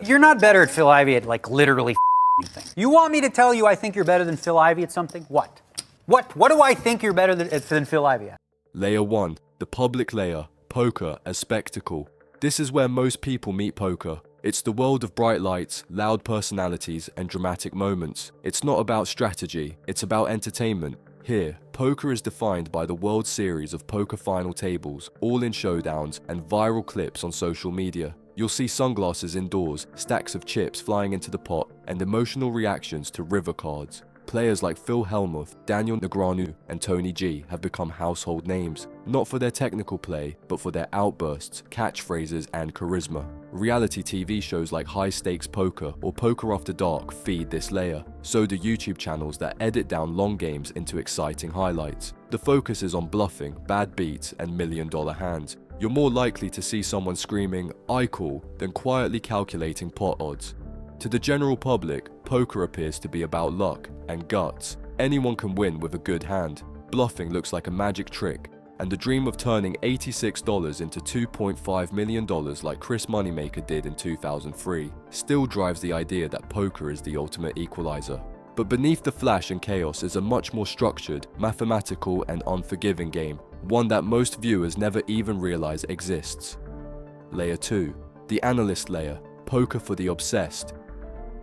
You're not better at Phil Ivey at like literally anything. You want me to tell you I think you're better than Phil Ivey at something? What? What do I think you're better than Phil Ivey at? Layer 1, the public layer, poker as spectacle. This is where most people meet poker. It's the world of bright lights, loud personalities, and dramatic moments. It's not about strategy, it's about entertainment. Here, poker is defined by the World Series of Poker final tables, all-in showdowns, and viral clips on social media. You'll see sunglasses indoors, stacks of chips flying into the pot, and emotional reactions to river cards. Players like Phil Hellmuth, Daniel Negreanu, and Tony G have become household names, not for their technical play, but for their outbursts, catchphrases, and charisma. Reality TV shows like High Stakes Poker or Poker After Dark feed this layer. So do YouTube channels that edit down long games into exciting highlights. The focus is on bluffing, bad beats, and million-dollar hands. You're more likely to see someone screaming, "I call," than quietly calculating pot odds. To the general public, poker appears to be about luck and guts. Anyone can win with a good hand. Bluffing looks like a magic trick, and the dream of turning $86 into $2.5 million like Chris Moneymaker did in 2003 still drives the idea that poker is the ultimate equalizer. But beneath the flash and chaos is a much more structured, mathematical, and unforgiving game, one that most viewers never even realize exists. Layer 2, the analyst layer, poker for the obsessed.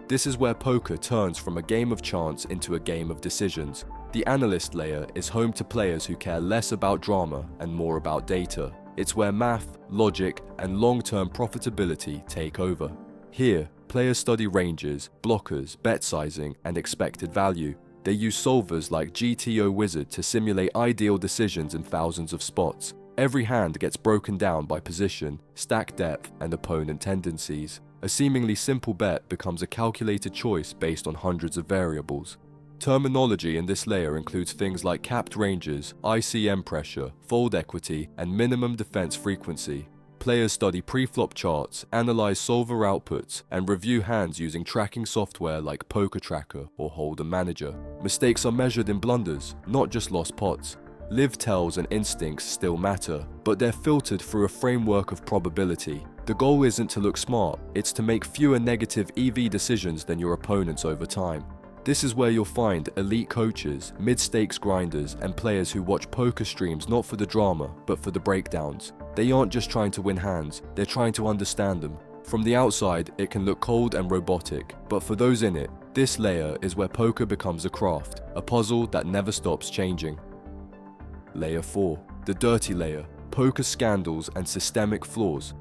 This is where poker turns from a game of chance into a game of decisions. The analyst layer is home to players who care less about drama and more about data. It's where math, logic, and long-term profitability take over. Here, players study ranges, blockers, bet sizing, and expected value. They use solvers like GTO Wizard to simulate ideal decisions in thousands of spots. Every hand gets broken down by position, stack depth, and opponent tendencies. A seemingly simple bet becomes a calculated choice based on hundreds of variables. Terminology in this layer includes things like capped ranges, ICM pressure, fold equity, and minimum defense frequency. Players study pre-flop charts, analyze solver outputs, and review hands using tracking software like Poker Tracker or Hold'em Manager. Mistakes are measured in blunders, not just lost pots. Live tells and instincts still matter, but they're filtered through a framework of probability. The goal isn't to look smart, it's to make fewer negative EV decisions than your opponents over time. This is where you'll find elite coaches, mid-stakes grinders, and players who watch poker streams not for the drama, but for the breakdowns. They aren't just trying to win hands, they're trying to understand them. From the outside, it can look cold and robotic, but for those in it, this layer is where poker becomes a craft, a puzzle that never stops changing. Layer 4, the dirty layer, poker scandals and systemic flaws.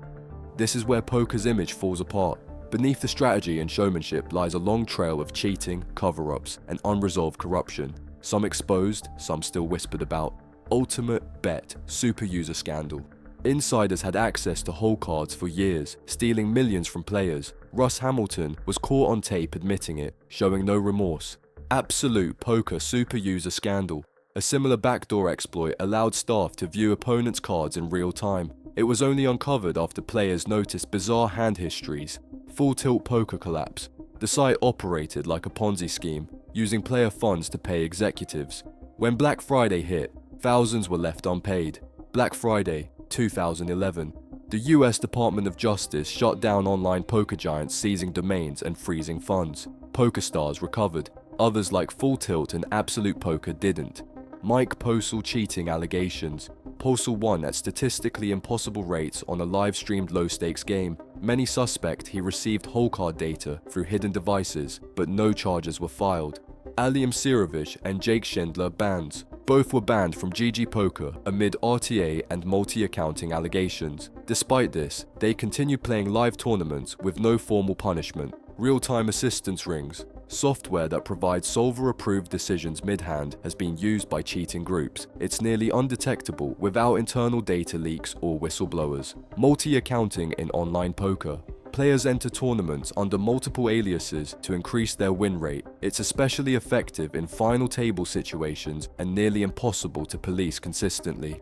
This is where poker's image falls apart. Beneath the strategy and showmanship lies a long trail of cheating, cover-ups, and unresolved corruption. Some exposed, some still whispered about. Ultimate bet, super user scandal. Insiders had access to hole cards for years, stealing millions from players. Russ Hamilton was caught on tape admitting it, showing no remorse. Absolute poker super user scandal. A similar backdoor exploit allowed staff to view opponents' cards in real time. It was only uncovered after players noticed bizarre hand histories. Full Tilt Poker collapse. The site operated like a Ponzi scheme, using player funds to pay executives. When Black Friday hit, thousands were left unpaid. Black Friday, 2011. The US Department of Justice shut down online poker giants, seizing domains and freezing funds. PokerStars recovered. Others like Full Tilt and Absolute Poker didn't. Mike Posel cheating allegations. Posel won at statistically impossible rates on a live-streamed low-stakes game. Many suspect he received hole card data through hidden devices, but no charges were filed. Aliam Sirovich and Jake Schindler bans. Both were banned from GG Poker amid RTA and multi-accounting allegations. Despite this, they continued playing live tournaments with no formal punishment. Real-time assistance rings. Software that provides solver-approved decisions mid-hand has been used by cheating groups. It's nearly undetectable without internal data leaks or whistleblowers. Multi-accounting in online poker. Players enter tournaments under multiple aliases to increase their win rate. It's especially effective in final table situations and nearly impossible to police consistently.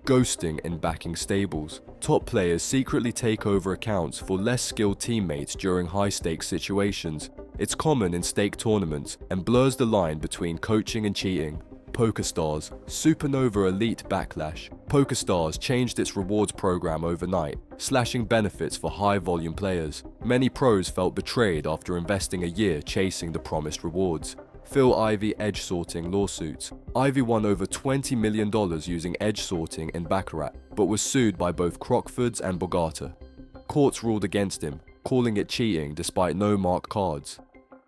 Ghosting in backing stables. Top players secretly take over accounts for less skilled teammates during high-stakes situations. It's common in stake tournaments and blurs the line between coaching and cheating. PokerStars, Supernova Elite Backlash. PokerStars changed its rewards program overnight, slashing benefits for high-volume players. Many pros felt betrayed after investing a year chasing the promised rewards. Phil Ivey edge sorting lawsuits. Ivey won over $20 million using edge sorting in Baccarat, but was sued by both Crockfords and Borgata. Courts ruled against him, calling it cheating despite no marked cards.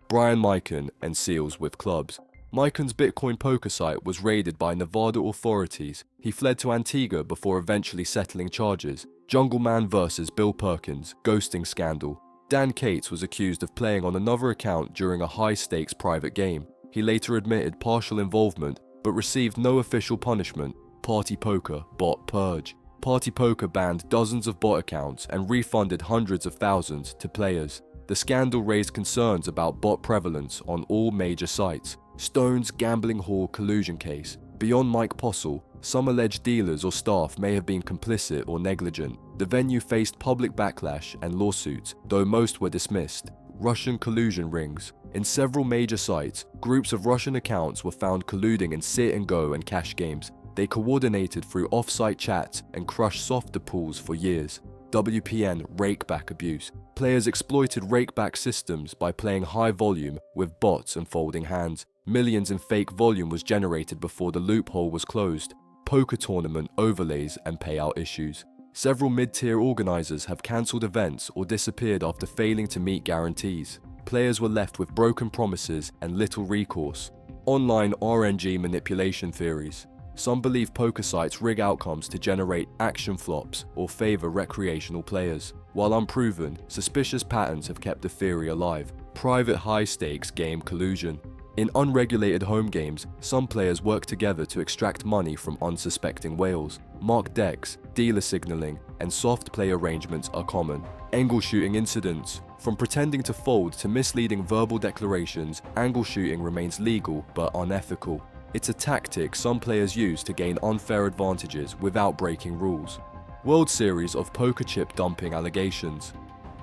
Brian Mikan and Seals with clubs. Mikan's Bitcoin poker site was raided by Nevada authorities. He fled to Antigua before eventually settling charges. Jungleman vs. Bill Perkins, ghosting scandal. Dan Cates was accused of playing on another account during a high-stakes private game. He later admitted partial involvement, but received no official punishment. Party Poker, bot purge. Party Poker banned dozens of bot accounts and refunded hundreds of thousands to players. The scandal raised concerns about bot prevalence on all major sites. Stone's gambling hall collusion case. Beyond Mike Postle, some alleged dealers or staff may have been complicit or negligent. The venue faced public backlash and lawsuits, though most were dismissed. Russian collusion rings. In several major sites, groups of Russian accounts were found colluding in sit-and-go and cash games. They coordinated through off-site chats and crushed softer pools for years. WPN rakeback abuse. Players exploited rakeback systems by playing high volume with bots and folding hands. Millions in fake volume was generated before the loophole was closed. Poker tournament overlays and payout issues. Several mid-tier organizers have cancelled events or disappeared after failing to meet guarantees. Players were left with broken promises and little recourse. Online RNG manipulation theories. Some believe poker sites rig outcomes to generate action flops or favor recreational players. While unproven, suspicious patterns have kept the theory alive. Private high-stakes game collusion. In unregulated home games, some players work together to extract money from unsuspecting whales. Marked decks, dealer signaling, and soft play arrangements are common. Angle shooting incidents. From pretending to fold to misleading verbal declarations, angle shooting remains legal but unethical. It's a tactic some players use to gain unfair advantages without breaking rules. World Series of poker chip dumping allegations.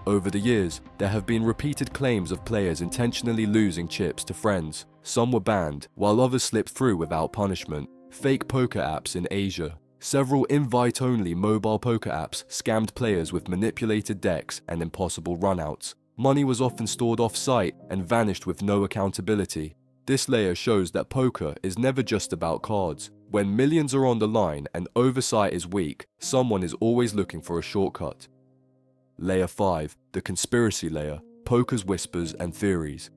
Over the years, there have been repeated claims of players intentionally losing chips to friends. Some were banned, while others slipped through without punishment. Fake poker apps in Asia. Several invite-only mobile poker apps scammed players with manipulated decks and impossible runouts. Money was often stored off-site and vanished with no accountability. This layer shows that poker is never just about cards. When millions are on the line and oversight is weak, someone is always looking for a shortcut. Layer 5, the conspiracy layer, poker's whispers and theories.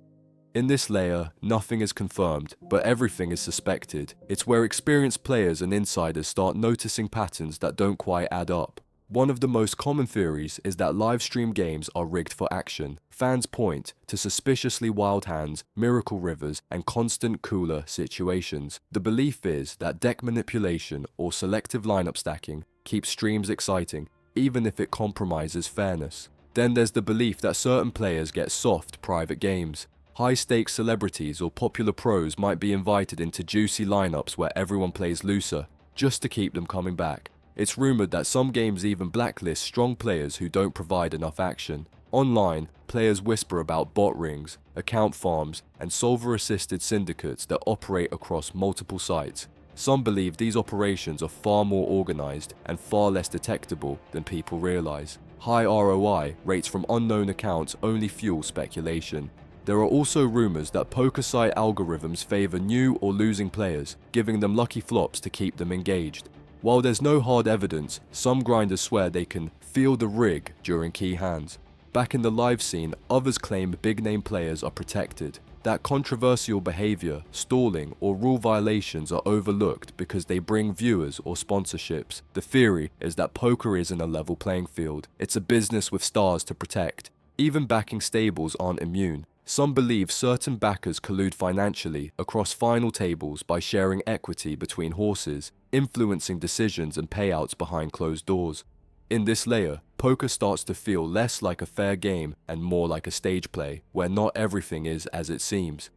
In this layer, nothing is confirmed, but everything is suspected. It's where experienced players and insiders start noticing patterns that don't quite add up. One of the most common theories is that live stream games are rigged for action. Fans point to suspiciously wild hands, miracle rivers, and constant cooler situations. The belief is that deck manipulation or selective lineup stacking keeps streams exciting, even if it compromises fairness. Then there's the belief that certain players get soft private games. High-stakes celebrities or popular pros might be invited into juicy lineups where everyone plays looser, just to keep them coming back. It's rumored that some games even blacklist strong players who don't provide enough action. Online, players whisper about bot rings, account farms, and solver-assisted syndicates that operate across multiple sites. Some believe these operations are far more organized and far less detectable than people realize. High ROI rates from unknown accounts only fuel speculation. There are also rumors that poker site algorithms favor new or losing players, giving them lucky flops to keep them engaged. While there's no hard evidence, some grinders swear they can feel the rig during key hands. Back in the live scene, others claim big-name players are protected. That controversial behavior, stalling, or rule violations are overlooked because they bring viewers or sponsorships. The theory is that poker isn't a level playing field. It's a business with stars to protect. Even backing stables aren't immune. Some believe certain backers collude financially across final tables by sharing equity between horses, influencing decisions and payouts behind closed doors. In this layer, poker starts to feel less like a fair game and more like a stage play, where not everything is as it seems.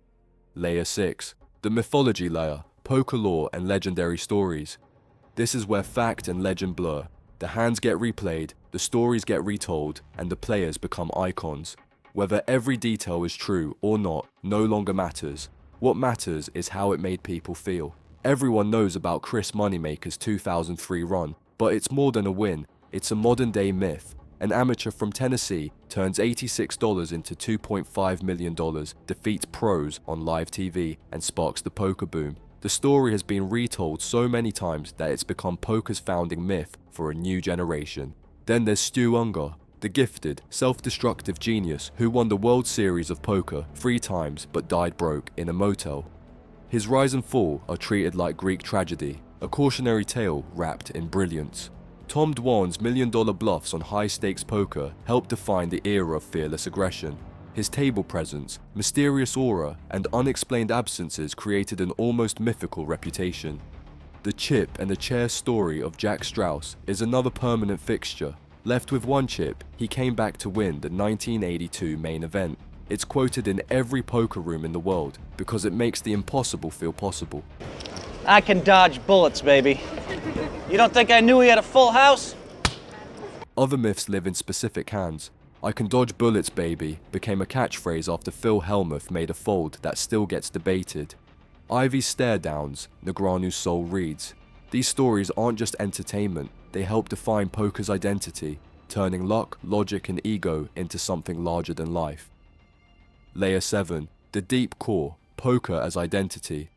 Layer 6. The mythology layer, poker lore and legendary stories. This is where fact and legend blur. The hands get replayed, the stories get retold, and the players become icons. Whether every detail is true or not no longer matters. What matters is how it made people feel. Everyone knows about Chris Moneymaker's 2003 run, but it's more than a win, it's a modern-day myth. An amateur from Tennessee turns $86 into $2.5 million, defeats pros on live TV, and sparks the poker boom. The story has been retold so many times that it's become poker's founding myth for a new generation. Then there's Stu Ungar, the gifted, self-destructive genius who won the World Series of Poker 3 times but died broke in a motel. His rise and fall are treated like Greek tragedy, a cautionary tale wrapped in brilliance. Tom Dwan's million-dollar bluffs on high-stakes poker helped define the era of fearless aggression. His table presence, mysterious aura, and unexplained absences created an almost mythical reputation. The chip and the chair story of Jack Strauss is another permanent fixture. Left with 1 chip, he came back to win the 1982 main event. It's quoted in every poker room in the world because it makes the impossible feel possible. I can dodge bullets, baby. You don't think I knew he had a full house? Other myths live in specific hands. "I can dodge bullets, baby" became a catchphrase after Phil Hellmuth made a fold that still gets debated. Ivy's stare downs, Negreanu's soul reads. These stories aren't just entertainment, they help define poker's identity, turning luck, logic, and ego into something larger than life. Layer 7, the deep core, poker as identity.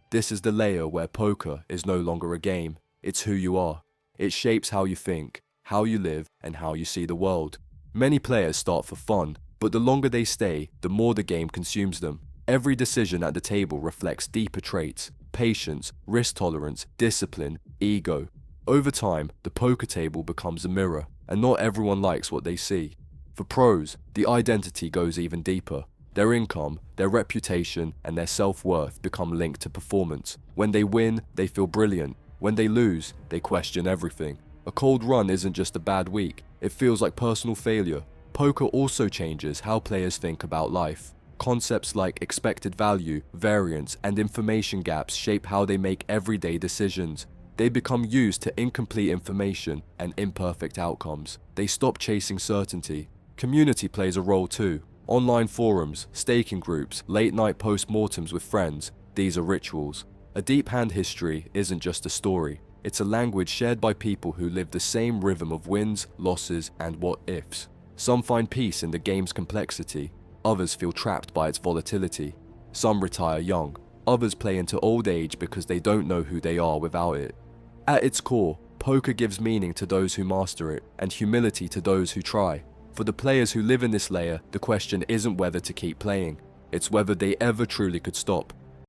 This is the layer where poker is no longer a game, it's who you are. It shapes how you think, how you live, and how you see the world. Many players start for fun, but the longer they stay, the more the game consumes them. Every decision at the table reflects deeper traits: patience, risk tolerance, discipline, ego. Over time, the poker table becomes a mirror, and not everyone likes what they see. For pros, the identity goes even deeper. Their income, their reputation, and their self-worth become linked to performance. When they win, they feel brilliant. When they lose, they question everything. A cold run isn't just a bad week, it feels like personal failure. Poker also changes how players think about life. Concepts like expected value, variance, and information gaps shape how they make everyday decisions. They become used to incomplete information and imperfect outcomes. They stop chasing certainty. Community plays a role too. Online forums, staking groups, late-night post-mortems with friends, these are rituals. A deep hand history isn't just a story, it's a language shared by people who live the same rhythm of wins, losses, and what-ifs. Some find peace in the game's complexity, others feel trapped by its volatility. Some retire young, others play into old age because they don't know who they are without it. At its core, poker gives meaning to those who master it, and humility to those who try. For the players who live in this layer, the question isn't whether to keep playing, it's whether they ever truly could stop.